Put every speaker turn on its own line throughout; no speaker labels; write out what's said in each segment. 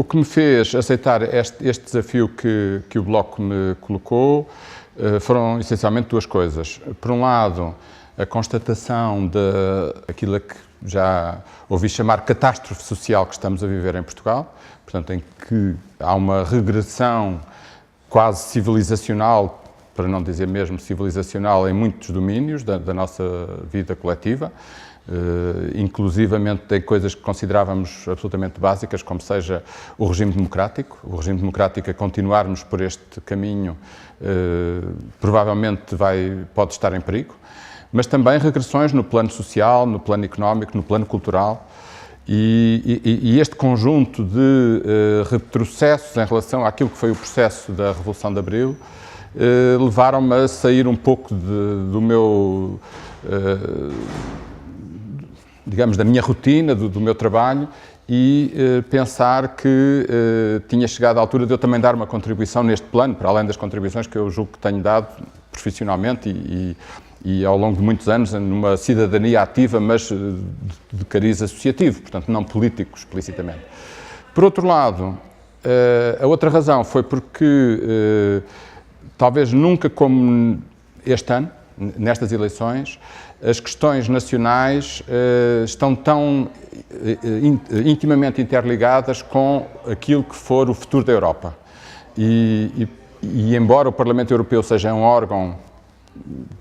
O que me fez aceitar este desafio que o Bloco me colocou foram essencialmente duas coisas. Por um lado, a constatação daquilo que já ouvi chamar catástrofe social que estamos a viver em Portugal, portanto, em que há uma regressão quase civilizacional, para não dizer mesmo civilizacional, em muitos domínios da nossa vida coletiva, inclusivamente em coisas que considerávamos absolutamente básicas, como seja o regime democrático. O regime democrático, a continuarmos por este caminho, provavelmente pode estar em perigo, mas também regressões no plano social, no plano económico, no plano cultural, e este conjunto de retrocessos em relação àquilo que foi o processo da Revolução de Abril levaram-me a sair um pouco do meu, digamos, da minha rotina, do meu trabalho, e pensar que tinha chegado a altura de eu também dar uma contribuição neste plano, para além das contribuições que eu julgo que tenho dado profissionalmente e ao longo de muitos anos numa cidadania ativa, mas de cariz associativo, portanto não político explicitamente. Por outro lado, a outra razão foi porque, talvez nunca como este ano, nestas eleições, as questões nacionais estão tão intimamente interligadas com aquilo que for o futuro da Europa. E embora o Parlamento Europeu seja um órgão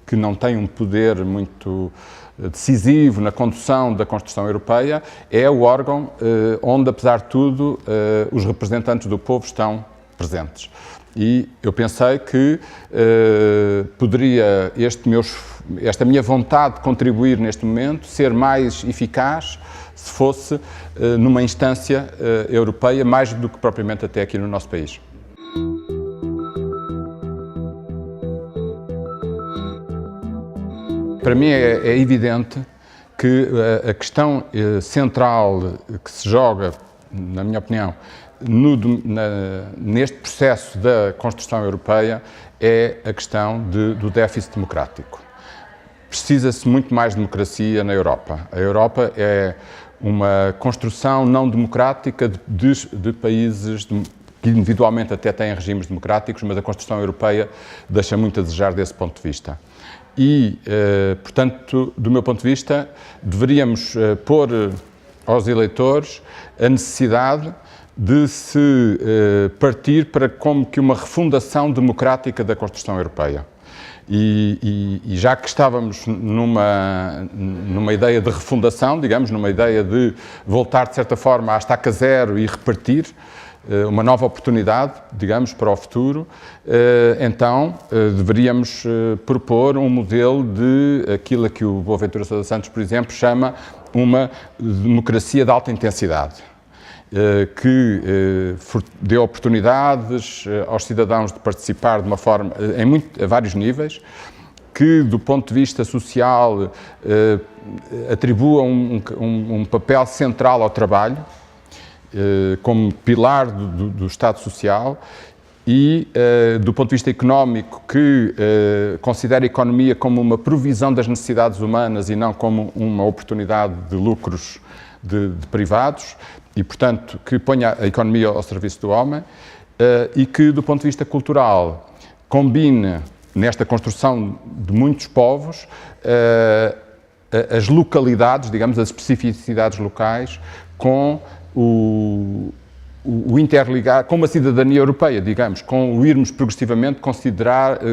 que não tem um poder muito decisivo na condução da construção europeia, é o órgão onde, apesar de tudo, os representantes do povo estão presentes. E eu pensei que poderia esta minha vontade de contribuir neste momento ser mais eficaz se fosse numa instância europeia, mais do que propriamente até aqui no nosso país. Para mim é evidente que a questão central que se joga, na minha opinião, neste processo da construção europeia é a questão do déficit democrático. Precisa-se muito mais democracia na Europa. A Europa é uma construção não democrática de países que individualmente até têm regimes democráticos, mas a construção europeia deixa muito a desejar desse ponto de vista. E, portanto, do meu ponto de vista, deveríamos pôr aos eleitores a necessidade de se partir para como que uma refundação democrática da construção europeia. E já que estávamos numa ideia de refundação, digamos, numa ideia de voltar, de certa forma, à estaca zero e repartir, uma nova oportunidade, digamos, para o futuro, então deveríamos propor um modelo de aquilo que o Boaventura Sousa Santos, por exemplo, chama uma democracia de alta intensidade, que dê oportunidades aos cidadãos de participar de uma forma, a vários níveis, que do ponto de vista social atribua um papel central ao trabalho, como pilar do Estado Social, e do ponto de vista económico, que considera a economia como uma provisão das necessidades humanas e não como uma oportunidade de lucros de privados, e portanto que ponha a economia ao serviço do homem, e que do ponto de vista cultural combine nesta construção de muitos povos as localidades, digamos, as especificidades locais com o interligar, com uma cidadania europeia, digamos, com o irmos progressivamente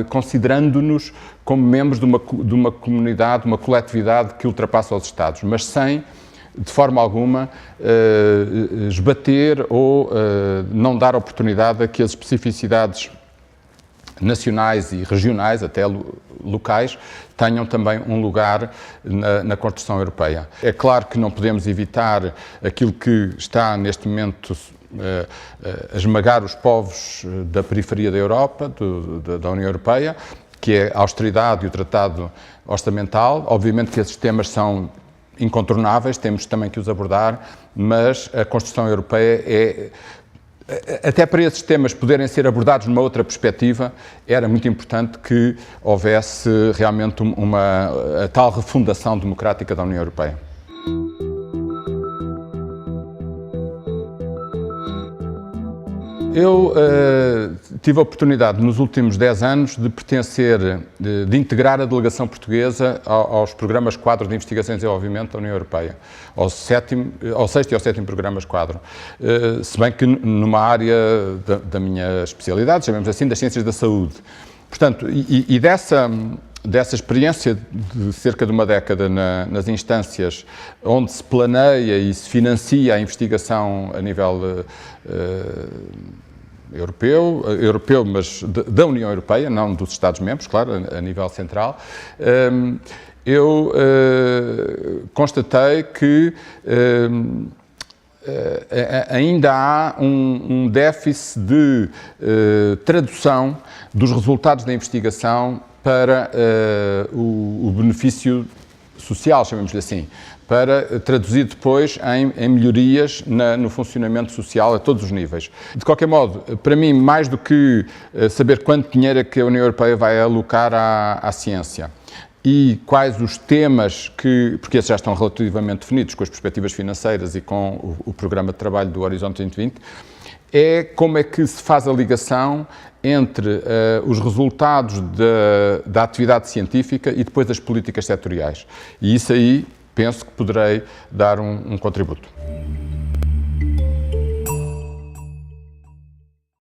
considerando-nos como membros de uma comunidade, uma coletividade que ultrapassa os Estados, mas sem, de forma alguma, esbater ou não dar oportunidade a que as especificidades nacionais e regionais, até locais, tenham também um lugar na construção europeia. É claro que não podemos evitar aquilo que está neste momento a esmagar os povos da periferia da Europa, da União Europeia, que é a austeridade e o tratado orçamental. Obviamente que esses temas são incontornáveis, temos também que os abordar, mas a construção europeia até para esses temas poderem ser abordados numa outra perspectiva, era muito importante que houvesse realmente a tal refundação democrática da União Europeia. Eu tive a oportunidade, nos últimos 10 anos, de pertencer, de integrar a delegação portuguesa aos programas quadro de investigação e desenvolvimento da União Europeia, ao 6º e ao 7º programas quadro. Se bem que numa área da minha especialidade, chamemos assim, das ciências da saúde. Portanto, dessa experiência de cerca de uma década nas instâncias onde se planeia e se financia a investigação a nível europeu, mas da União Europeia, não dos Estados-membros, claro, a nível central, eu constatei que ainda há um déficit de tradução dos resultados da investigação para o benefício social, chamemos-lhe assim, para traduzir depois em melhorias no funcionamento social a todos os níveis. De qualquer modo, para mim, mais do que saber quanto dinheiro é que a União Europeia vai alocar à ciência e quais os temas porque esses já estão relativamente definidos com as perspectivas financeiras e com o programa de trabalho do Horizonte 2020, é como é que se faz a ligação entre os resultados da atividade científica e depois das políticas setoriais. E isso aí penso que poderei dar um contributo.